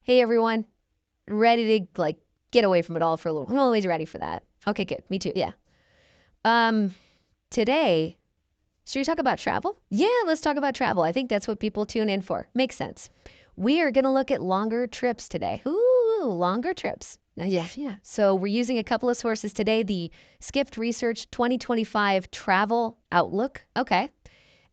Hey everyone, ready to like get away from it all for a little. I'm always ready for that. Okay, good. Me too. Yeah. Um, Today, should we talk about travel? Yeah, let's talk about travel. I think that's what people tune in for. Makes sense. We are gonna look at longer trips today. Ooh, longer trips. Yeah. So we're using a couple of sources today. The Skipped Research 2025 Travel Outlook. Okay.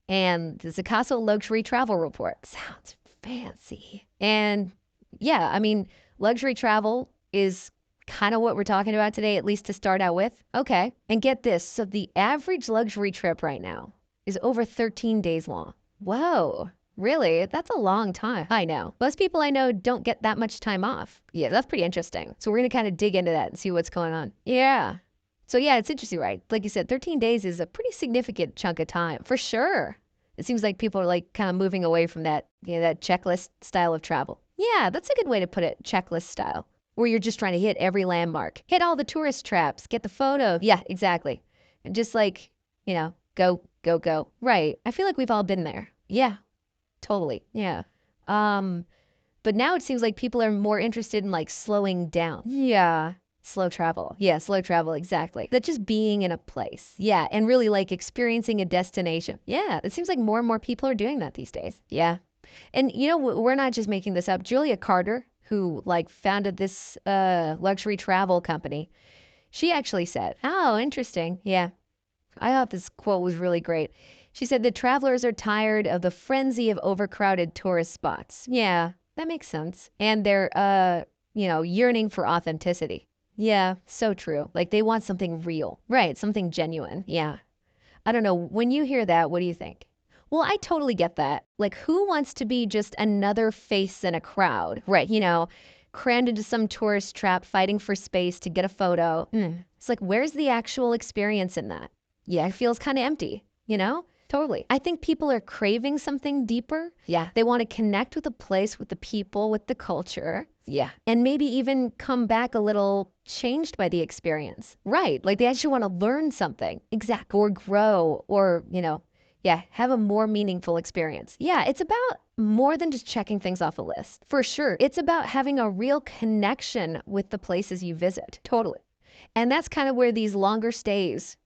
And the Zicasso Luxury Travel Report. Sounds fancy. And yeah, I mean, luxury travel is kind of what we're talking about today, at least to start out with. Okay. And get this. So the average luxury trip right now is over 13 days long. Whoa. Really? That's a long time. I know. Most people I know don't get that much time off. Yeah, that's pretty interesting. So we're going to kind of dig into that and see what's going on. Yeah. So yeah, it's interesting, right? Like you said, 13 days is a pretty significant chunk of time, for sure. It seems like people are like kind of moving away from that, that checklist style of travel. Yeah, that's a good way to put it, checklist style, where you're just trying to hit every landmark, hit all the tourist traps, get the photo. Yeah, exactly. And just like, go, go, go. Right. I feel like we've all been there. Yeah, totally. Yeah. Um, but now it seems like people are more interested in like slowing down. Yeah. Slow travel. Yeah, slow travel, exactly. That just being in a place. Yeah, and really like experiencing a destination. Yeah, it seems like more and more people are doing that these days. Yeah. And we're not just making this up. Julia Carter, who like founded this luxury travel company, she actually said, "Oh, interesting. Yeah. I thought this quote was really great." She said, "The travelers are tired of the frenzy of overcrowded tourist spots." Yeah, that makes sense. And they're yearning for authenticity. Yeah, so true. Like they want something real. Right, something genuine. Yeah. I don't know. When you hear that, what do you think? Well, I totally get that. Like, who wants to be just another face in a crowd? Right, crammed into some tourist trap fighting for space to get a photo. It's like, where's the actual experience in that? Yeah, it feels kind of empty, Totally. I think people are craving something deeper. Yeah. They want to connect with the place, with the people, with the culture. Yeah. And maybe even come back a little changed by the experience. Right. Like they actually want to learn something. Exactly. Or grow or, yeah, have a more meaningful experience. Yeah. It's about more than just checking things off a list. For sure. It's about having a real connection with the places you visit. Totally. And that's kind of where these longer stays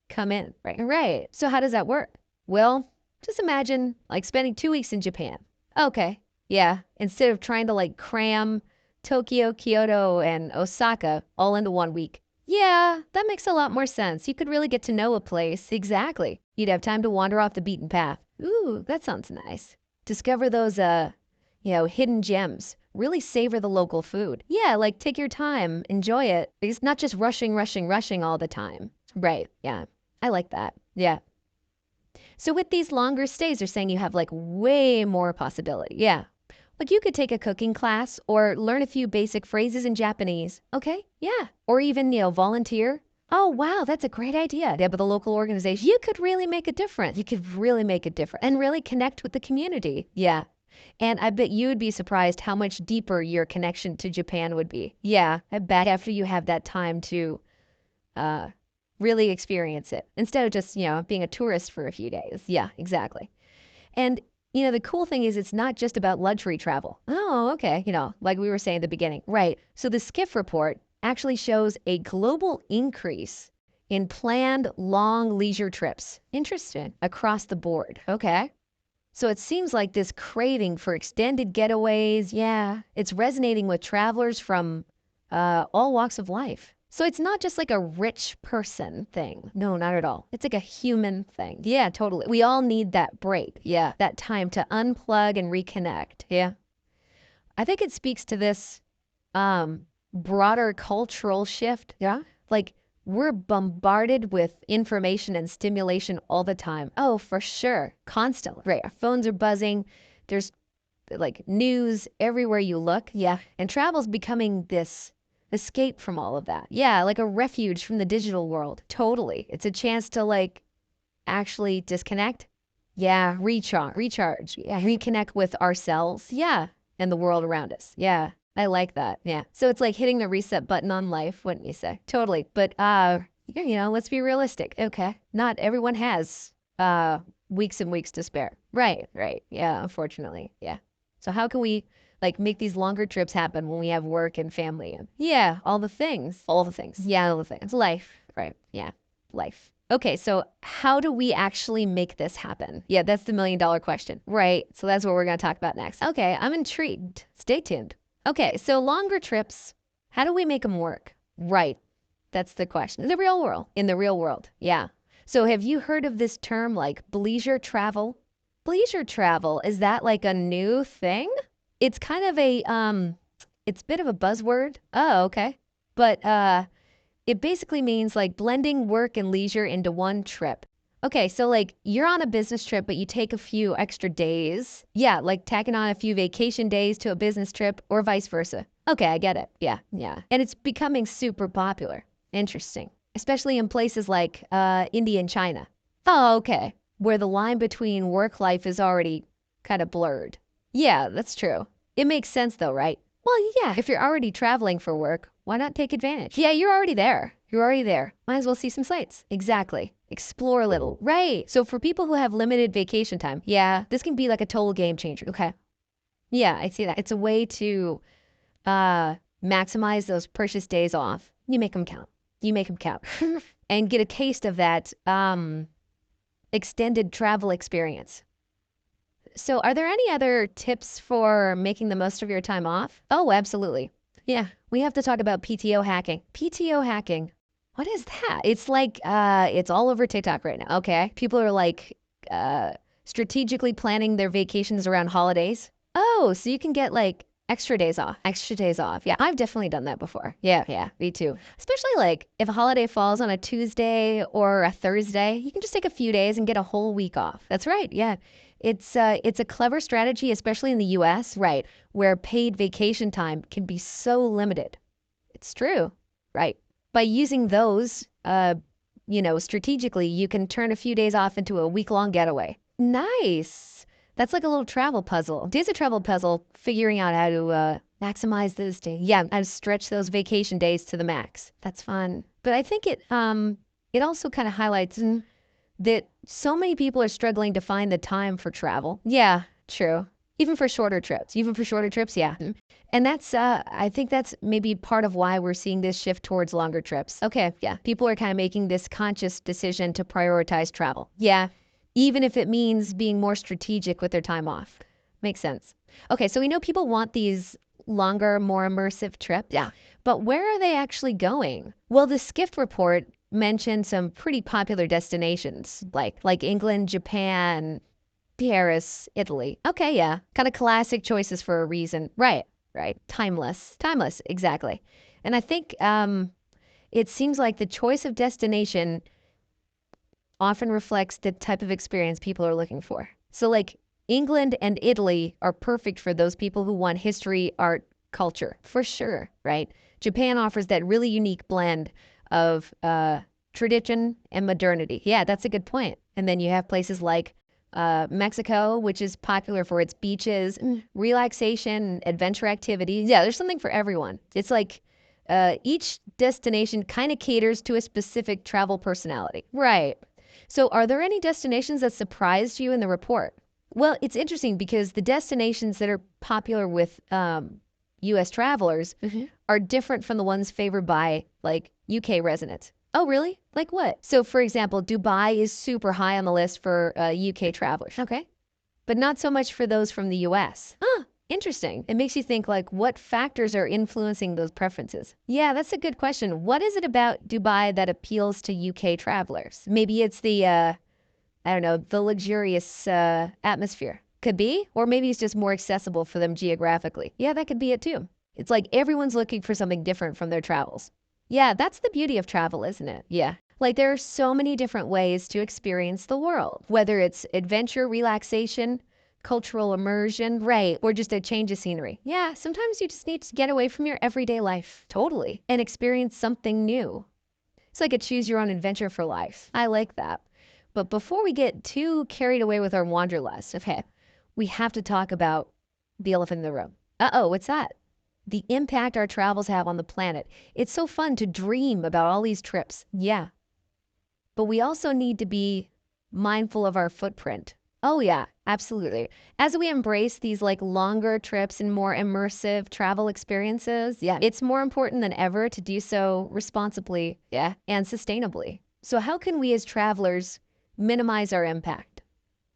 come in, right? Right. So how does that work? Well, just imagine like spending 2 weeks in Japan. Okay. Yeah. Instead of trying to like cram Tokyo, Kyoto, and Osaka all into 1 week. Yeah, that makes a lot more sense. You could really get to know a place. Exactly. You'd have time to wander off the beaten path. Ooh, that sounds nice. Discover those hidden gems. Really savor the local food. Yeah, like take your time, enjoy it. It's not just rushing, rushing, rushing all the time. Right. Yeah. I like that. Yeah. So with these longer stays, they're saying you have like way more possibility. Yeah. Like you could take a cooking class or learn a few basic phrases in Japanese. Okay. Yeah. Or even, volunteer. Oh, wow. That's a great idea. Yeah, but the local organization, you could really make a difference. You could really make a difference and really connect with the community. Yeah. And I bet you'd be surprised how much deeper your connection to Japan would be. Yeah. I bet after you have that time to, uh, really experience it instead of just, being a tourist for a few days. Yeah, exactly. And, the cool thing is it's not just about luxury travel. Oh, okay. Like we were saying at the beginning. Right. So the Skiff report actually shows a global increase in planned long leisure trips. Interesting. Across the board. Okay. So it seems like this craving for extended getaways, yeah, it's resonating with travelers from all walks of life. So it's not just like a rich person thing. No, not at all. It's like a human thing. Yeah, totally. We all need that break. Yeah, that time to unplug and reconnect. Yeah. I think it speaks to this broader cultural shift. Yeah. Like we're bombarded with information and stimulation all the time. Oh, for sure. Constantly. Right. Our phones are buzzing. There's like news everywhere you look. Yeah. And travel's becoming this escape from all of that. Yeah, like a refuge from the digital world. Totally. It's a chance to like actually disconnect. Yeah, recharge. Yeah, reconnect with ourselves. Yeah, and the world around us. Yeah. I like that. Yeah. So it's like hitting the reset button on life, wouldn't you say? Totally. But let's be realistic. Okay. Not everyone has weeks and weeks to spare. Right. Yeah, unfortunately. Yeah. So how can we Like make these longer trips happen when we have work and family. Yeah, all the things. All the things. Yeah, all the things. Life. Right. Yeah. Life. Okay, so how do we actually make this happen? Yeah, that's the $1,000,000 question. Right. So that's what we're going to talk about next. Okay, I'm intrigued. Stay tuned. Okay, so longer trips, how do we make them work? Right. That's the question. In the real world. In the real world. Yeah. So have you heard of this term like bleisure travel? Bleisure travel, is that like a new thing? It's kind of it's a bit of a buzzword. Oh, okay. But it basically means like blending work and leisure into one trip. Okay, so like you're on a business trip, but you take a few extra days. Yeah, like tacking on a few vacation days to a business trip or vice versa. Okay, I get it. Yeah, yeah. And it's becoming super popular. Interesting. Especially in places like India and China. Oh, okay. Where the line between work life is already kind of blurred. Yeah, that's true. It makes sense though, right? Well, yeah, if you're already traveling for work, why not take advantage? Yeah, you're already there. You're already there. Might as well see some sights. Exactly. Explore a little. Right. So for people who have limited vacation time, yeah, this can be like a total game changer. Okay. Yeah, I see that. It's a way to maximize those precious days off. You make them count. You make them count. And get a taste of that extended travel experience. So are there any other tips for making the most of your time off? Oh, absolutely. Yeah, we have to talk about PTO hacking. PTO hacking. What is that? It's like it's all over TikTok right now. Okay. People are like strategically planning their vacations around holidays. Oh, so you can get like extra days off. Extra days off. Yeah, I've definitely done that before. Yeah, yeah, me too. Especially like if a holiday falls on a Tuesday or a Thursday, you can just take a few days and get a whole week off. That's right. Yeah. It's a clever strategy, especially in the US, right, where paid vacation time can be so limited. It's true. Right. By using those, strategically, you can turn a few days off into a week-long getaway. Nice. That's like a little travel puzzle. Days of travel puzzle, figuring out how to maximize those days. Yeah, and stretch those vacation days to the max. That's fun. But I think it also kind of highlights that so many people are struggling to find the time for travel. Yeah, true. Even for shorter trips. Yeah. And that's, I think that's maybe part of why we're seeing this shift towards longer trips. Okay, yeah. People are kind of making this conscious decision to prioritize travel. Yeah, even if it means being more strategic with their time off. Makes sense. Okay, so we know people want these longer, more immersive trips. Yeah. But where are they actually going? Well, the Skift report mentioned some pretty popular destinations, like England, Japan, Paris, Italy. Okay, yeah. Kind of classic choices for a reason. Right, right. Timeless. Timeless, exactly. And I think it seems like the choice of destination often reflects the type of experience people are looking for. So like England and Italy are perfect for those people who want history, art, culture, for sure, right? Japan offers that really unique blend of tradition and modernity. Yeah, that's a good point. And then you have places like Mexico, which is popular for its beaches, relaxation, adventure activities. Yeah, there's something for everyone. It's like each destination kind of caters to a specific travel personality. Right. So are there any destinations that surprised you in the report? Well, it's interesting because the destinations that are popular with U.S. travelers are different from the ones favored by like UK residents. Oh, really? Like what? So, for example, Dubai is super high on the list for UK travelers. Okay. But not so much for those from the US. Ah, interesting. It makes you think like what factors are influencing those preferences? Yeah, that's a good question. What is it about Dubai that appeals to UK travelers? Maybe it's the, I don't know, the luxurious atmosphere. Could be. Or maybe it's just more accessible for them geographically. Yeah, that could be it too. It's like everyone's looking for something different from their travels. Yeah, that's the beauty of travel, isn't it? Yeah. Like there are so many different ways to experience the world, whether it's adventure, relaxation, cultural immersion, right, or just a change of scenery. Yeah, sometimes you just need to get away from your everyday life. Totally. And experience something new. It's like a choose your own adventure for life. I like that. But before we get too carried away with our wanderlust, okay, we have to talk about the elephant in the room. Uh-oh, what's that? The impact our travels have on the planet. It's so fun to dream about all these trips. Yeah. But we also need to be mindful of our footprint. Oh yeah, absolutely. As we embrace these like longer trips and more immersive travel experiences, yeah, it's more important than ever to do so responsibly, yeah, and sustainably. So how can we as travelers minimize our impact?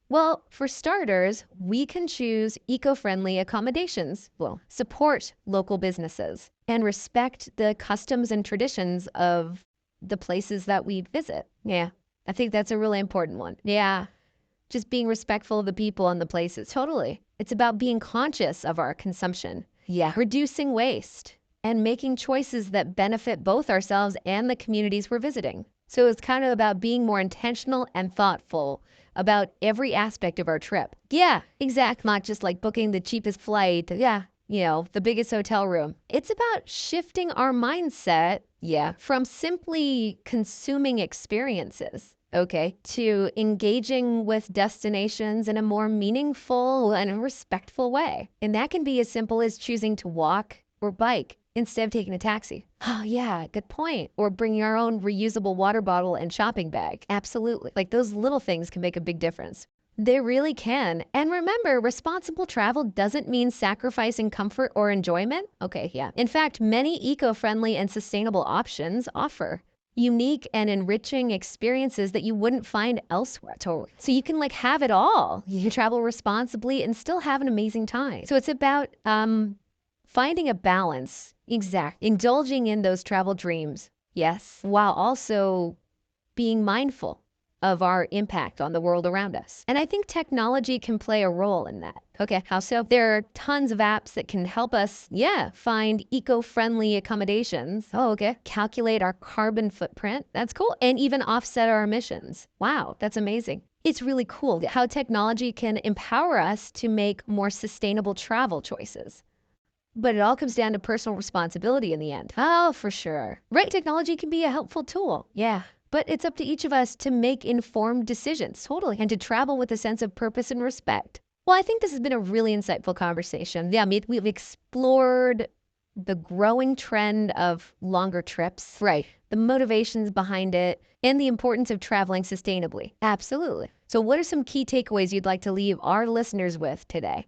Well, for starters, we can choose eco-friendly accommodations, well, support local businesses, and respect the customs and traditions of the places that we visit. Yeah, I think that's a really important one. Yeah, just being respectful of the people and the places. Totally. It's about being conscious of our consumption. Yeah. Reducing waste and making choices that benefit both ourselves and the communities we're visiting. So it's kind of about being more intentional and thoughtful about every aspect of our trip. Yeah, exact. Not just like booking the cheapest flight. Yeah, the biggest hotel room. It's about shifting our mindset, yeah, from simply consuming experiences, okay, to engaging with destinations in a more meaningful and respectful way. And that can be as simple as choosing to walk or bike instead of taking a taxi. Oh yeah, good point. Or bringing our own reusable water bottle and shopping bag. Absolutely. Like those little things can make a big difference. They really can. And remember, responsible travel doesn't mean sacrificing comfort or enjoyment. Okay, yeah. In fact, many eco-friendly and sustainable options offer unique and enriching experiences that you wouldn't find elsewhere. Totally. So you can like have it all. You can travel responsibly and still have an amazing time. So it's about finding a balance. Exact. Indulging in those travel dreams. Yes. While also being mindful of our impact on the world around us. And I think technology can play a role in that. Okay, how so? There are tons of apps that can help us, yeah, find eco-friendly accommodations. Oh, okay. Calculate our carbon footprint. That's cool. And even offset our emissions. Wow, that's amazing. It's really cool how technology can empower us to make more sustainable travel choices. But it all comes down to personal responsibility in the end. Oh, for sure. Right, technology can be a helpful tool. Yeah. But it's up to each of us to make informed decisions, totally, and to travel with a sense of purpose and respect. Well, I think this has been a really insightful conversation. Yeah, we've explored the growing trend of longer trips, right? The motivations behind it, and the importance of traveling sustainably. Absolutely. So what are some key takeaways you'd like to leave our listeners with today?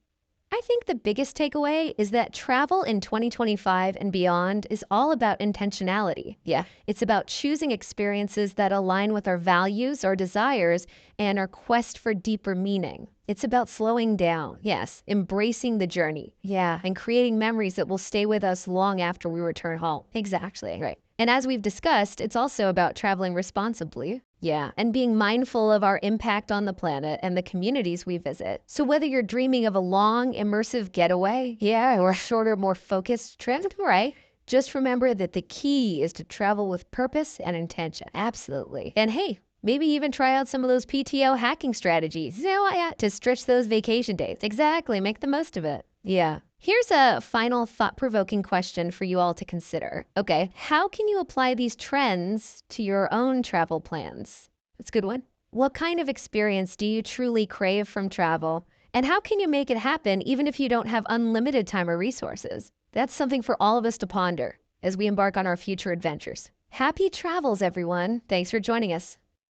I think the biggest takeaway is that travel in 2025 and beyond is all about intentionality. Yeah. It's about choosing experiences that align with our values, our desires, and our quest for deeper meaning. It's about slowing down. Yes. Embracing the journey. Yeah. And creating memories that will stay with us long after we return home. Exactly. Right. And as we've discussed, it's also about traveling responsibly. Yeah, and being mindful of our impact on the planet and the communities we visit. So whether you're dreaming of a long, immersive getaway, yeah, or a shorter, more focused trip, right? Just remember that the key is to travel with purpose and intention. Absolutely. And hey, maybe even try out some of those PTO hacking strategies, to stretch those vacation days. Exactly, make the most of it. Yeah. Here's a final thought-provoking question for you all to consider. Okay, how can you apply these trends to your own travel plans? That's a good one. What kind of experience do you truly crave from travel? And how can you make it happen even if you don't have unlimited time or resources? That's something for all of us to ponder as we embark on our future adventures. Happy travels, everyone. Thanks for joining us.